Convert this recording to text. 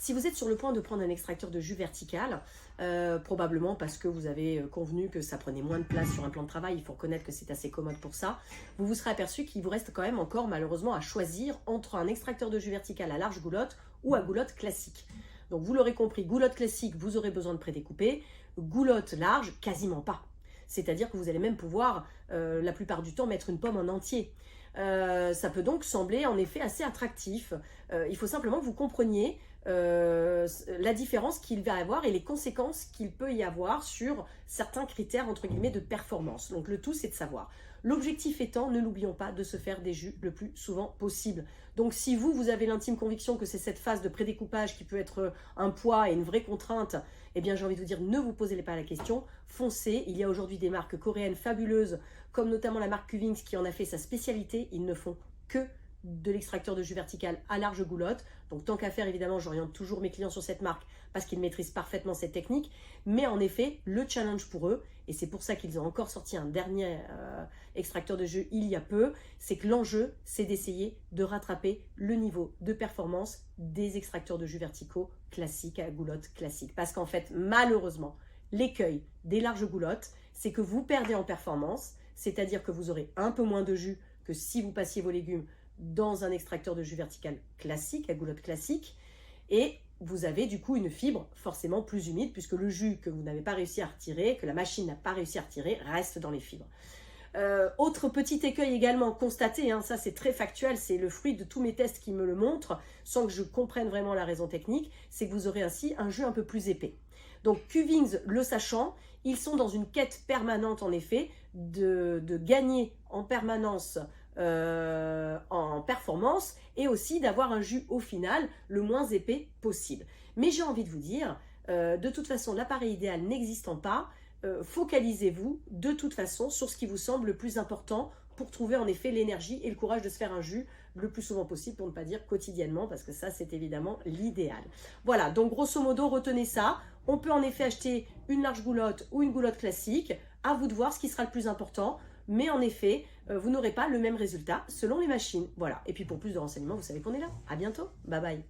Si vous êtes sur le point de prendre un extracteur de jus vertical, probablement parce que vous avez convenu que ça prenait moins de place sur un plan de travail, il faut reconnaître que c'est assez commode pour ça, vous vous serez aperçu qu'il vous reste quand même encore malheureusement à choisir entre un extracteur de jus vertical à large goulotte ou à goulotte classique. Donc vous l'aurez compris, goulotte classique, vous aurez besoin de prédécouper, goulotte large, quasiment pas. C'est-à-dire que vous allez même pouvoir, la plupart du temps, mettre une pomme en entier. Ça peut donc sembler en effet assez attractif. Il faut simplement que vous compreniez la différence qu'il va avoir et les conséquences qu'il peut y avoir sur certains critères entre guillemets de performance. Donc le tout c'est de savoir. L'objectif étant, ne l'oublions pas, de se faire des jus le plus souvent possible. Donc si vous avez l'intime conviction que c'est cette phase de prédécoupage qui peut être un poids et une vraie contrainte, eh bien j'ai envie de vous dire, ne vous posez pas la question, foncez. Il y a aujourd'hui des marques coréennes fabuleuses, comme notamment la marque Cuvings qui en a fait sa spécialité. Ils ne font que de l'extracteur de jus vertical à large goulotte. Donc tant qu'à faire, évidemment, j'oriente toujours mes clients sur cette marque parce qu'ils maîtrisent parfaitement cette technique. Mais en effet, le challenge pour eux, et c'est pour ça qu'ils ont encore sorti un dernier extracteur de jus il y a peu, c'est que l'enjeu, c'est d'essayer de rattraper le niveau de performance des extracteurs de jus verticaux classiques à goulotte classique. Parce qu'en fait, malheureusement, l'écueil des larges goulottes, c'est que vous perdez en performance, c'est-à-dire que vous aurez un peu moins de jus que si vous passiez vos légumes dans un extracteur de jus vertical classique, à goulotte classique, et vous avez du coup une fibre forcément plus humide puisque le jus que vous n'avez pas réussi à retirer, que la machine n'a pas réussi à retirer, reste dans les fibres. Autre petit écueil également constaté, ça c'est très factuel, c'est le fruit de tous mes tests qui me le montrent, sans que je comprenne vraiment la raison technique, c'est que vous aurez ainsi un jus un peu plus épais. Donc Cuvings, le sachant, ils sont dans une quête permanente en effet de gagner en permanence en performance et aussi d'avoir un jus au final le moins épais possible. Mais j'ai envie de vous dire, de toute façon l'appareil idéal n'existant pas, focalisez-vous de toute façon sur ce qui vous semble le plus important pour trouver en effet l'énergie et le courage de se faire un jus le plus souvent possible, pour ne pas dire quotidiennement, parce que ça c'est évidemment l'idéal. Voilà, donc grosso modo retenez ça, on peut en effet acheter une large goulotte ou une goulotte classique, à vous de voir ce qui sera le plus important, mais en effet vous n'aurez pas le même résultat selon les machines. Voilà, et puis pour plus de renseignements vous savez qu'on est là. À bientôt, bye bye.